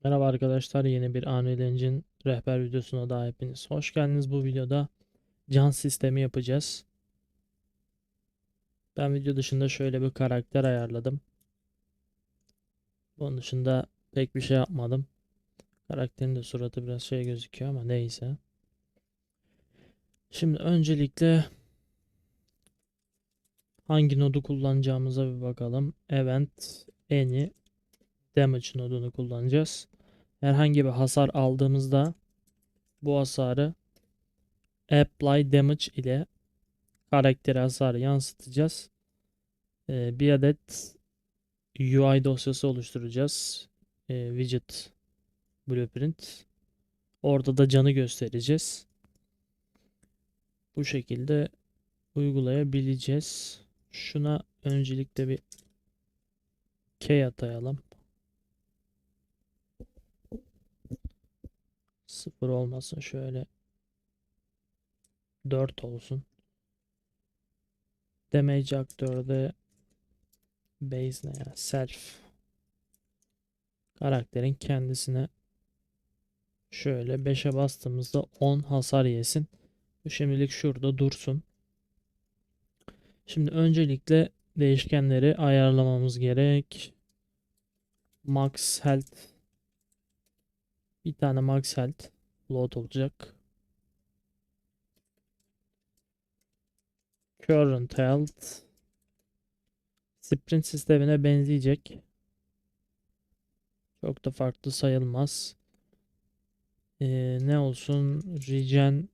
Merhaba arkadaşlar, yeni bir Unreal Engine rehber videosuna daha hepiniz hoş geldiniz. Bu videoda can sistemi yapacağız. Ben video dışında şöyle bir karakter ayarladım. Bunun dışında pek bir şey yapmadım. Karakterin de suratı biraz şey gözüküyor ama neyse. Şimdi öncelikle hangi nodu kullanacağımıza bir bakalım. Event Any Damage nodunu kullanacağız. Herhangi bir hasar aldığımızda bu hasarı Apply Damage ile karaktere hasarı yansıtacağız. Bir adet UI dosyası oluşturacağız. Widget Blueprint. Orada da canı göstereceğiz. Bu şekilde uygulayabileceğiz. Şuna öncelikle bir key atayalım. 0 olmasın, şöyle 4 olsun. Damage aktörde base ne ya? Self. Karakterin kendisine şöyle 5'e bastığımızda 10 hasar yesin. Bu şimdilik şurada dursun. Şimdi öncelikle değişkenleri ayarlamamız gerek. Max Health. Bir tane Max Health float olacak. Current Health. Sprint sistemine benzeyecek. Çok da farklı sayılmaz. Ne olsun? Regen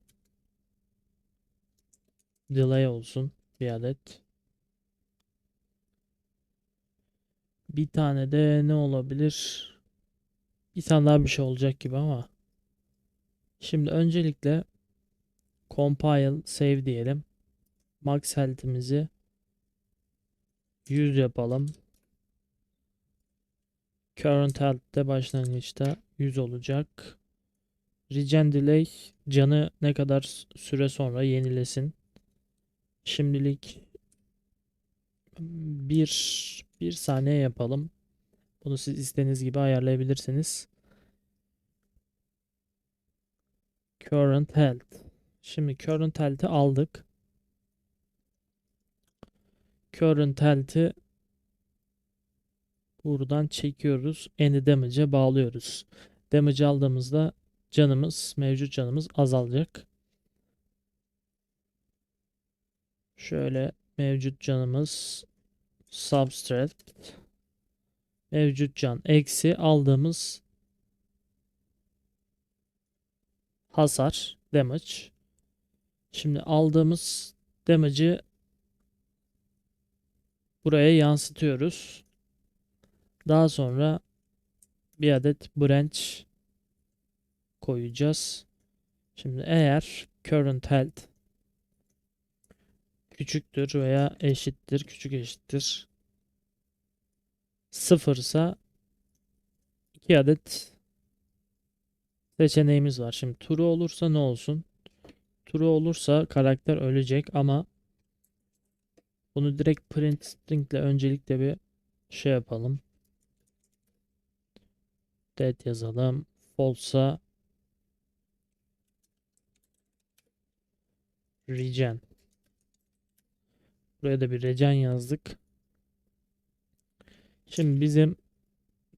Delay olsun. Bir adet. Bir tane de ne olabilir? Bir tane daha bir şey olacak gibi ama. Şimdi öncelikle compile save diyelim. Max Health'imizi 100 yapalım. Current Health'te başlangıçta 100 olacak. Regen Delay canı ne kadar süre sonra yenilesin. Şimdilik bir saniye yapalım. Bunu siz istediğiniz gibi ayarlayabilirsiniz. Current Health. Şimdi Current Health'i aldık. Current Health'i buradan çekiyoruz. Any Damage'e bağlıyoruz. Damage aldığımızda canımız, mevcut canımız azalacak. Şöyle mevcut canımız subtract, mevcut can eksi aldığımız hasar damage. Şimdi aldığımız damage'ı buraya yansıtıyoruz. Daha sonra bir adet branch koyacağız. Şimdi eğer current health küçüktür veya eşittir, küçük eşittir sıfırsa iki adet seçeneğimiz var. Şimdi true olursa ne olsun? True olursa karakter ölecek ama bunu direkt print string ile öncelikle bir şey yapalım. Dead yazalım. False'a regen. Buraya da bir regen yazdık. Şimdi bizim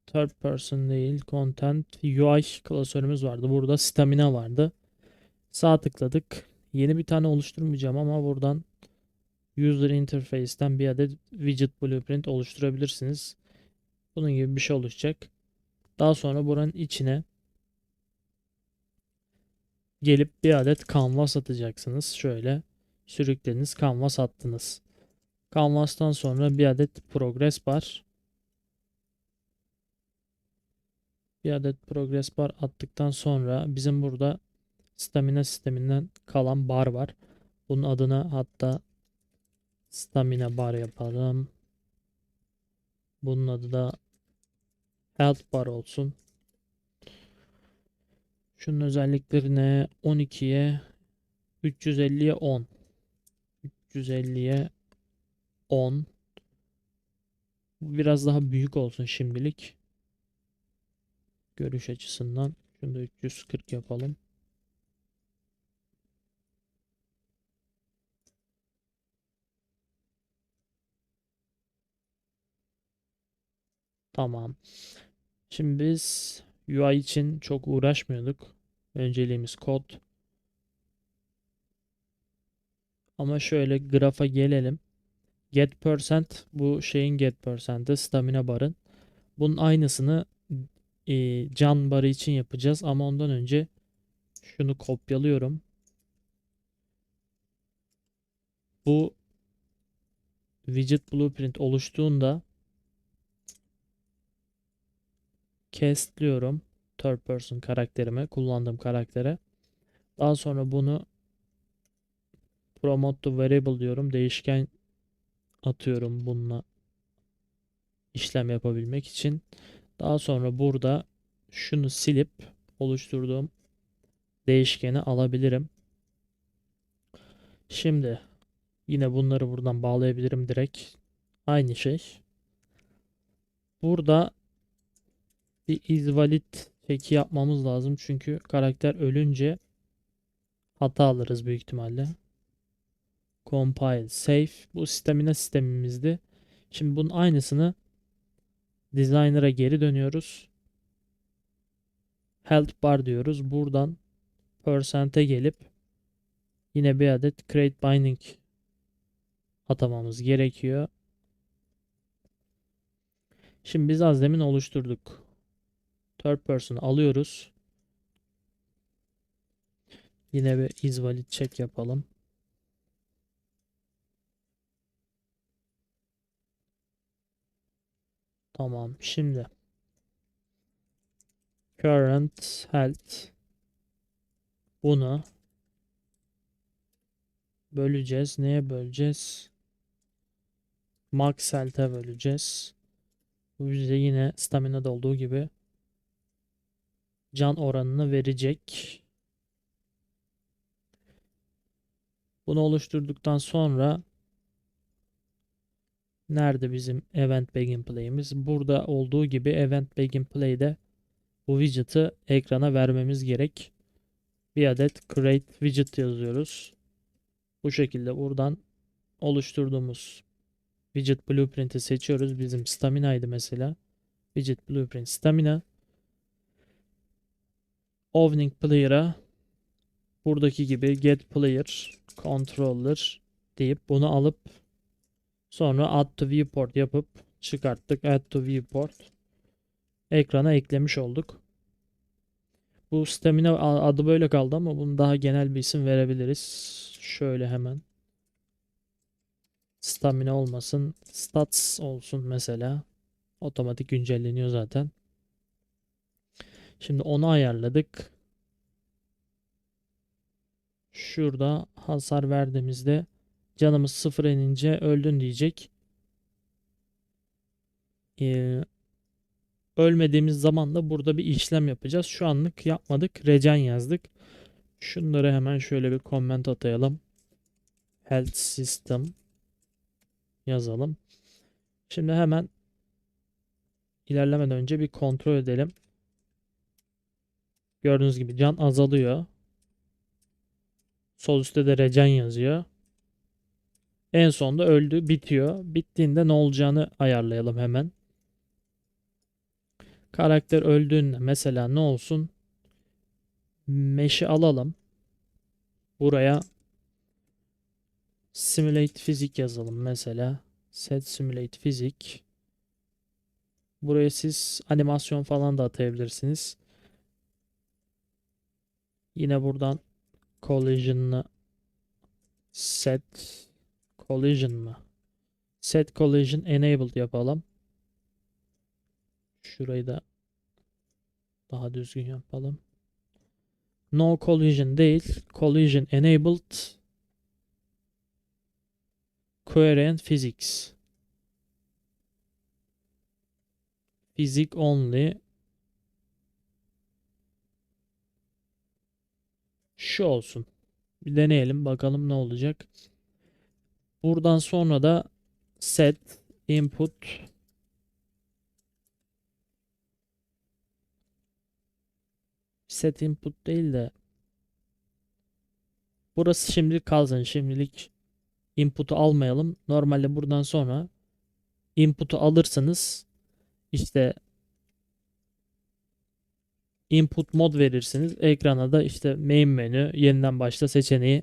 third person değil, content UI klasörümüz vardı. Burada stamina vardı. Sağ tıkladık. Yeni bir tane oluşturmayacağım ama buradan user interface'ten bir adet widget blueprint oluşturabilirsiniz. Bunun gibi bir şey oluşacak. Daha sonra buranın içine gelip bir adet canvas atacaksınız. Şöyle sürüklediniz, canvas attınız. Canvas'tan sonra bir adet progress bar. Bir adet progress bar attıktan sonra bizim burada stamina sisteminden kalan bar var. Bunun adına hatta stamina bar yapalım. Bunun adı da health bar olsun. Şunun özellikleri ne? 12'ye 350'ye 10. 350'ye 10. Bu biraz daha büyük olsun şimdilik. Görüş açısından şunu da 340 yapalım. Tamam. Şimdi biz UI için çok uğraşmıyorduk. Önceliğimiz kod. Ama şöyle grafa gelelim. Get percent, bu şeyin get percent'i stamina barın. Bunun aynısını can barı için yapacağız ama ondan önce şunu kopyalıyorum. Bu widget blueprint oluştuğunda castliyorum third person karakterime, kullandığım karaktere. Daha sonra bunu promote to variable diyorum. Değişken atıyorum bununla işlem yapabilmek için. Daha sonra burada şunu silip oluşturduğum değişkeni alabilirim. Şimdi yine bunları buradan bağlayabilirim direkt. Aynı şey. Burada bir isvalid checki yapmamız lazım. Çünkü karakter ölünce hata alırız büyük ihtimalle. Compile, save. Bu stamina sistemimizdi. Şimdi bunun aynısını designer'a geri dönüyoruz. Health bar diyoruz. Buradan percent'e gelip yine bir adet create binding atamamız gerekiyor. Şimdi biz az demin oluşturduk. Third person alıyoruz. Yine bir isvalid check yapalım. Tamam. Şimdi current health, bunu böleceğiz. Neye böleceğiz? Max health'e böleceğiz. Bu bize yine stamina'da olduğu gibi can oranını verecek. Bunu oluşturduktan sonra nerede bizim event begin play'imiz? Burada olduğu gibi event begin play'de bu widget'ı ekrana vermemiz gerek. Bir adet create widget yazıyoruz. Bu şekilde buradan oluşturduğumuz widget blueprint'i seçiyoruz. Bizim stamina'ydı mesela. Widget blueprint stamina. Opening player'a buradaki gibi get player controller deyip bunu alıp sonra add to viewport yapıp çıkarttık. Add to viewport. Ekrana eklemiş olduk. Bu stamina adı böyle kaldı ama bunu daha genel bir isim verebiliriz. Şöyle hemen. Stamina olmasın. Stats olsun mesela. Otomatik güncelleniyor zaten. Şimdi onu ayarladık. Şurada hasar verdiğimizde canımız sıfır inince öldün diyecek. Ee, Ölmediğimiz zaman da burada bir işlem yapacağız. Şu anlık yapmadık. Regen yazdık. Şunları hemen şöyle bir comment atayalım. Health system yazalım. Şimdi hemen ilerlemeden önce bir kontrol edelim. Gördüğünüz gibi can azalıyor. Sol üstte de regen yazıyor. En sonunda öldü, bitiyor. Bittiğinde ne olacağını ayarlayalım hemen. Karakter öldüğünde mesela ne olsun? Mesh'i alalım. Buraya simulate fizik yazalım mesela. Set simulate fizik. Buraya siz animasyon falan da atayabilirsiniz. Yine buradan collision'ı set collision mı? Set collision enabled yapalım. Şurayı da daha düzgün yapalım. No collision değil. Collision enabled query and physics. Physics only. Şu olsun. Bir deneyelim bakalım ne olacak. Buradan sonra da set input set input değil de burası şimdilik kalsın. Şimdilik input'u almayalım. Normalde buradan sonra input'u alırsanız işte input mod verirsiniz. Ekrana da işte main menü, yeniden başla seçeneği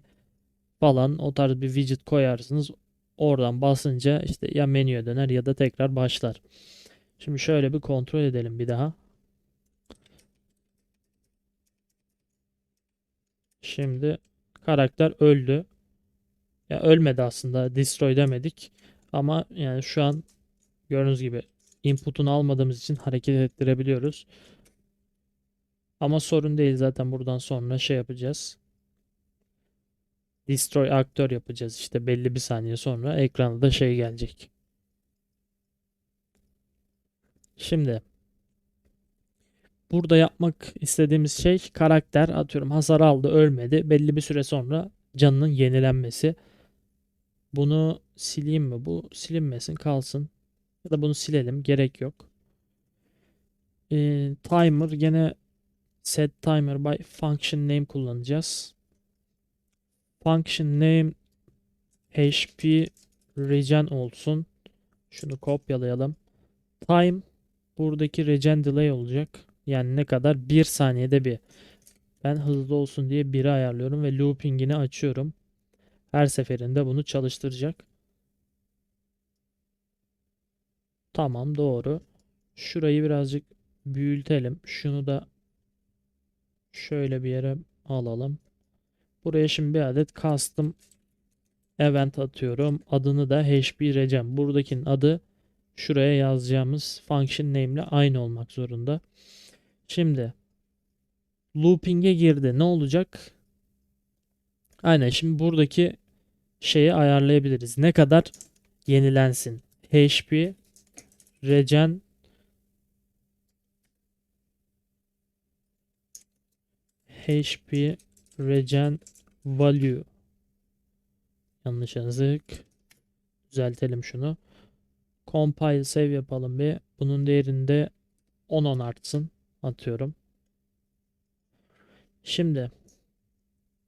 falan o tarz bir widget koyarsınız. Oradan basınca işte ya menüye döner ya da tekrar başlar. Şimdi şöyle bir kontrol edelim bir daha. Şimdi karakter öldü. Ya ölmedi aslında. Destroy demedik. Ama yani şu an gördüğünüz gibi input'unu almadığımız için hareket ettirebiliyoruz. Ama sorun değil, zaten buradan sonra şey yapacağız. Destroy aktör yapacağız işte belli bir saniye sonra ekranda da şey gelecek. Şimdi burada yapmak istediğimiz şey karakter atıyorum hasar aldı ölmedi. Belli bir süre sonra canının yenilenmesi. Bunu sileyim mi? Bu silinmesin kalsın. Ya da bunu silelim, gerek yok. Timer gene set timer by function name kullanacağız. Function name HP regen olsun. Şunu kopyalayalım. Time buradaki regen delay olacak. Yani ne kadar? 1 saniyede bir. Ben hızlı olsun diye 1'i ayarlıyorum ve looping'ini açıyorum. Her seferinde bunu çalıştıracak. Tamam, doğru. Şurayı birazcık büyütelim. Şunu da şöyle bir yere alalım. Buraya şimdi bir adet custom event atıyorum. Adını da HP regen. Buradakinin adı şuraya yazacağımız function name ile aynı olmak zorunda. Şimdi looping'e girdi. Ne olacak? Aynen, şimdi buradaki şeyi ayarlayabiliriz. Ne kadar yenilensin? HP regen HP regen value. Yanlış yazdık. Düzeltelim şunu. Compile save yapalım bir. Bunun değerini de 10 artsın. Atıyorum. Şimdi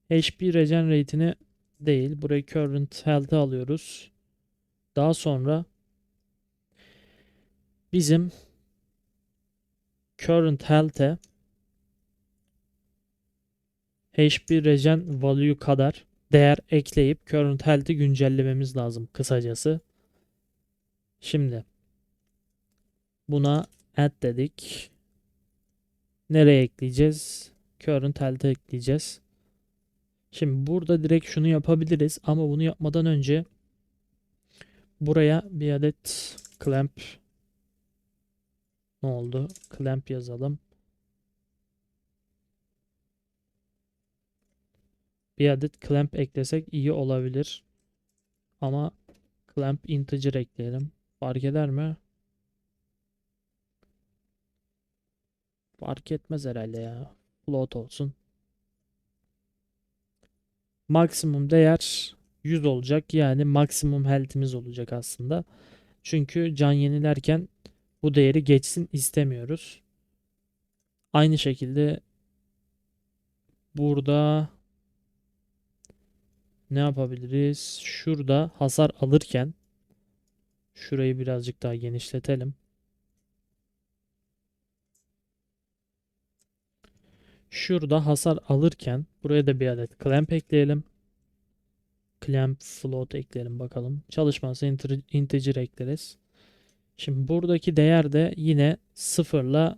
HP regen rate'ini değil, burayı current health'e alıyoruz. Daha sonra bizim current health'e HP regen value kadar değer ekleyip current health'i güncellememiz lazım kısacası. Şimdi buna add dedik. Nereye ekleyeceğiz? Current health'e ekleyeceğiz. Şimdi burada direkt şunu yapabiliriz ama bunu yapmadan önce buraya bir adet clamp, ne oldu? Clamp yazalım. Bir adet clamp eklesek iyi olabilir. Ama clamp integer ekleyelim. Fark eder mi? Fark etmez herhalde ya. Float olsun. Maksimum değer 100 olacak. Yani maksimum health'imiz olacak aslında. Çünkü can yenilerken bu değeri geçsin istemiyoruz. Aynı şekilde burada ne yapabiliriz? Şurada hasar alırken şurayı birazcık daha genişletelim. Şurada hasar alırken buraya da bir adet clamp ekleyelim. Clamp float ekleyelim bakalım. Çalışmazsa integer ekleriz. Şimdi buradaki değer de yine 0 ile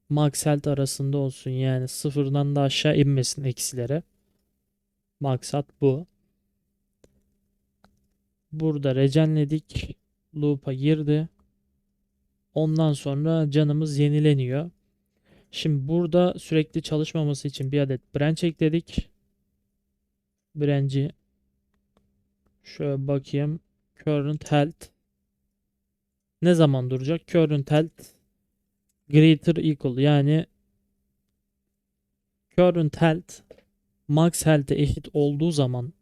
max health arasında olsun. Yani sıfırdan da aşağı inmesin eksilere. Maksat bu. Burada regenledik. Loop'a girdi. Ondan sonra canımız yenileniyor. Şimdi burada sürekli çalışmaması için bir adet branch ekledik. Branch'i şöyle bakayım. Current health ne zaman duracak? Current health greater equal, yani current health max health'e eşit olduğu zaman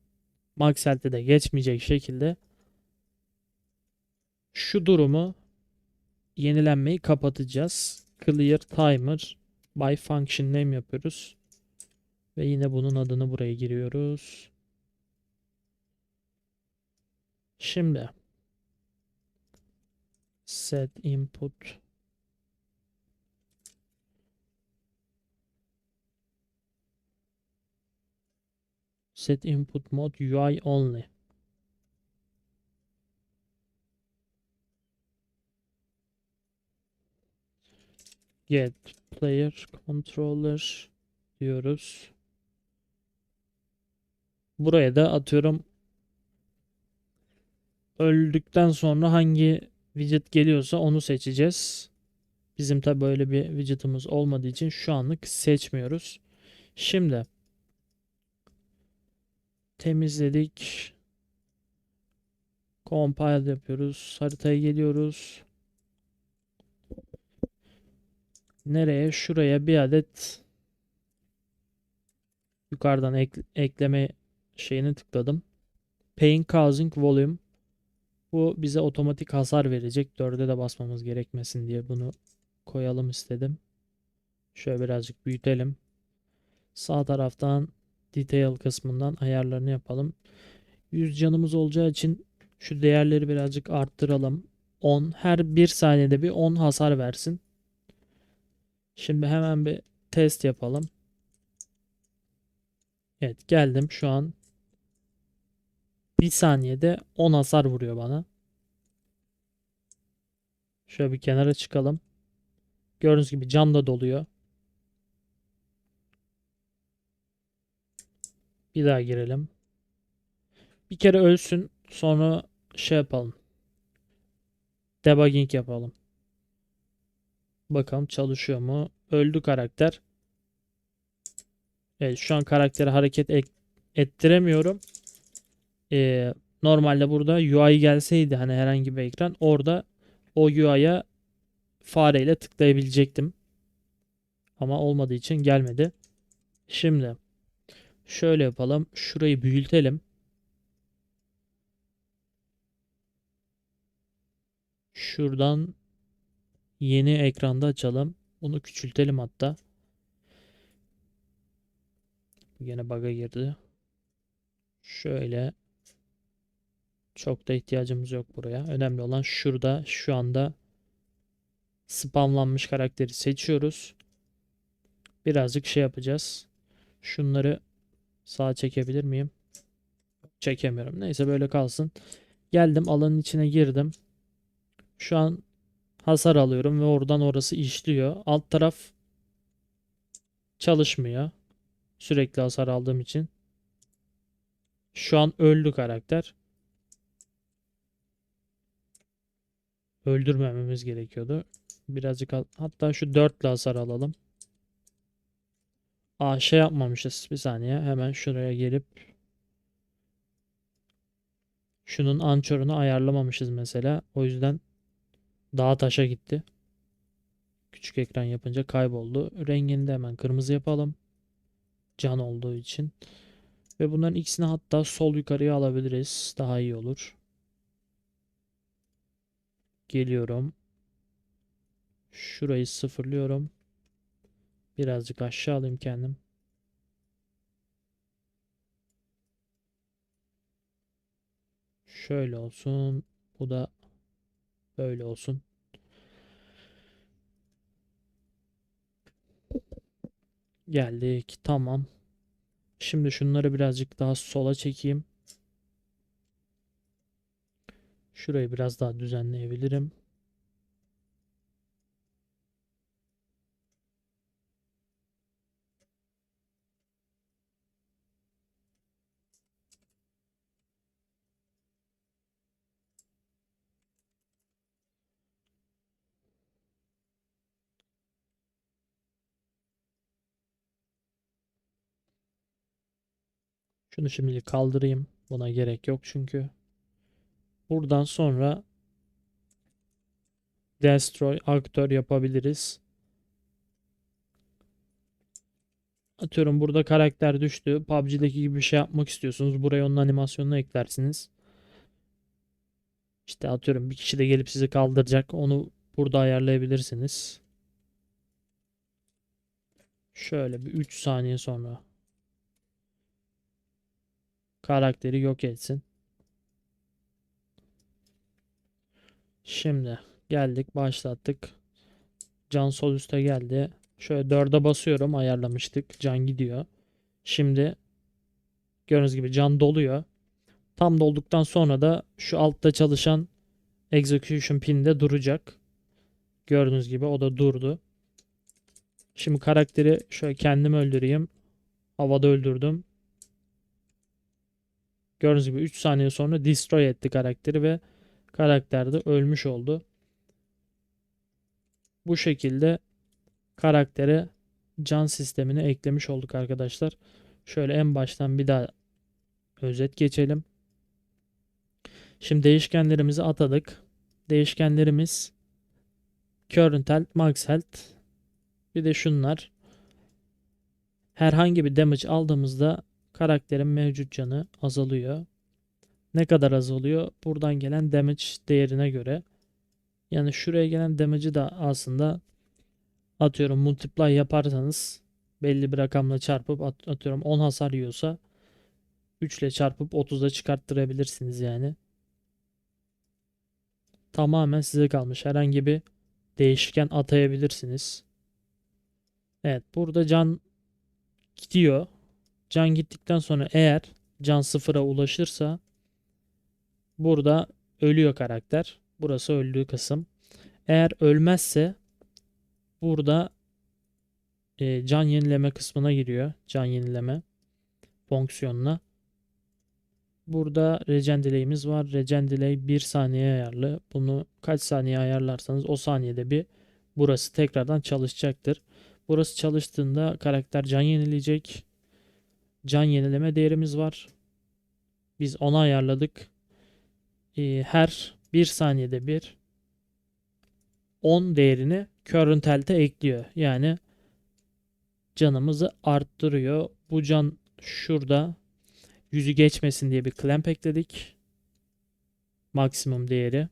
max health'e de geçmeyecek şekilde şu durumu, yenilenmeyi kapatacağız. Clear timer By function name yapıyoruz. Ve yine bunun adını buraya giriyoruz. Şimdi set input mode UI only. Get player controller diyoruz. Buraya da atıyorum öldükten sonra hangi widget geliyorsa onu seçeceğiz. Bizim tabi böyle bir widget'ımız olmadığı için şu anlık seçmiyoruz. Şimdi temizledik. Compile yapıyoruz. Haritaya geliyoruz. Nereye? Şuraya bir adet yukarıdan ekleme şeyini tıkladım. Pain Causing Volume. Bu bize otomatik hasar verecek. 4'e de basmamız gerekmesin diye bunu koyalım istedim. Şöyle birazcık büyütelim. Sağ taraftan Detail kısmından ayarlarını yapalım. 100 canımız olacağı için şu değerleri birazcık arttıralım. 10. Her 1 saniyede bir 10 hasar versin. Şimdi hemen bir test yapalım. Evet, geldim. Şu an 1 saniyede 10 hasar vuruyor bana. Şöyle bir kenara çıkalım. Gördüğünüz gibi can da doluyor. Bir daha girelim. Bir kere ölsün. Sonra şey yapalım. Debugging yapalım. Bakalım çalışıyor mu? Öldü karakter. Evet, şu an karakteri hareket ettiremiyorum. Normalde burada UI gelseydi hani herhangi bir ekran, orada o UI'ya fareyle tıklayabilecektim. Ama olmadığı için gelmedi. Şimdi şöyle yapalım. Şurayı büyütelim. Şuradan yeni ekranda açalım. Bunu küçültelim hatta. Yine bug'a girdi. Şöyle, çok da ihtiyacımız yok buraya. Önemli olan şurada şu anda spamlanmış karakteri seçiyoruz. Birazcık şey yapacağız. Şunları sağa çekebilir miyim? Çekemiyorum. Neyse, böyle kalsın. Geldim, alanın içine girdim. Şu an hasar alıyorum ve oradan orası işliyor. Alt taraf çalışmıyor. Sürekli hasar aldığım için. Şu an öldü karakter. Öldürmememiz gerekiyordu. Birazcık hatta şu 4 ile hasar alalım. Aa, şey yapmamışız. Bir saniye. Hemen şuraya gelip şunun ançorunu ayarlamamışız mesela. O yüzden dağa taşa gitti. Küçük ekran yapınca kayboldu. Rengini de hemen kırmızı yapalım. Can olduğu için. Ve bunların ikisini hatta sol yukarıya alabiliriz. Daha iyi olur. Geliyorum. Şurayı sıfırlıyorum. Birazcık aşağı alayım kendim. Şöyle olsun. Bu da böyle olsun. Geldik. Tamam. Şimdi şunları birazcık daha sola çekeyim. Şurayı biraz daha düzenleyebilirim. Şunu şimdilik kaldırayım. Buna gerek yok çünkü. Buradan sonra destroy aktör yapabiliriz. Atıyorum, burada karakter düştü. PUBG'deki gibi bir şey yapmak istiyorsunuz. Buraya onun animasyonunu eklersiniz. İşte atıyorum bir kişi de gelip sizi kaldıracak. Onu burada ayarlayabilirsiniz. Şöyle bir 3 saniye sonra karakteri yok etsin. Şimdi geldik, başlattık. Can sol üste geldi. Şöyle 4'e basıyorum, ayarlamıştık. Can gidiyor. Şimdi gördüğünüz gibi can doluyor. Tam dolduktan sonra da şu altta çalışan execution pin de duracak. Gördüğünüz gibi o da durdu. Şimdi karakteri şöyle kendim öldüreyim. Havada öldürdüm. Gördüğünüz gibi 3 saniye sonra destroy etti karakteri ve karakter de ölmüş oldu. Bu şekilde karaktere can sistemini eklemiş olduk arkadaşlar. Şöyle en baştan bir daha özet geçelim. Şimdi değişkenlerimizi atadık. Değişkenlerimiz current health, max health. Bir de şunlar. Herhangi bir damage aldığımızda karakterin mevcut canı azalıyor. Ne kadar azalıyor? Buradan gelen damage değerine göre. Yani şuraya gelen damage'ı da aslında atıyorum multiply yaparsanız belli bir rakamla çarpıp atıyorum 10 hasar yiyorsa 3 ile çarpıp 30'a çıkarttırabilirsiniz yani. Tamamen size kalmış. Herhangi bir değişken atayabilirsiniz. Evet, burada can gidiyor. Can gittikten sonra eğer can sıfıra ulaşırsa burada ölüyor karakter. Burası öldüğü kısım. Eğer ölmezse burada can yenileme kısmına giriyor. Can yenileme fonksiyonuna. Burada regen delay'imiz var. Regen delay 1 saniye ayarlı. Bunu kaç saniye ayarlarsanız o saniyede bir burası tekrardan çalışacaktır. Burası çalıştığında karakter can yenileyecek. Can yenileme değerimiz var. Biz onu ayarladık. Her 1 saniyede bir 10 değerini current health'e ekliyor. Yani canımızı arttırıyor. Bu can şurada yüzü geçmesin diye bir clamp ekledik. Maksimum değeri.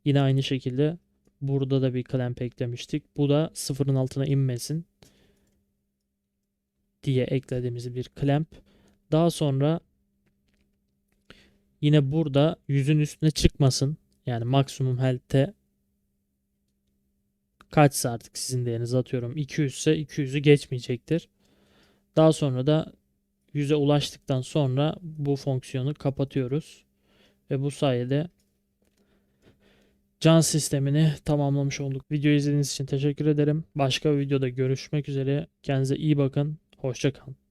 Yine aynı şekilde burada da bir clamp eklemiştik. Bu da sıfırın altına inmesin diye eklediğimiz bir clamp. Daha sonra yine burada yüzün üstüne çıkmasın. Yani maksimum health'te kaçsa artık sizin değeriniz, atıyorum 200 ise 200'ü geçmeyecektir. Daha sonra da 100'e ulaştıktan sonra bu fonksiyonu kapatıyoruz. Ve bu sayede can sistemini tamamlamış olduk. Videoyu izlediğiniz için teşekkür ederim. Başka bir videoda görüşmek üzere. Kendinize iyi bakın. Hoşça kalın.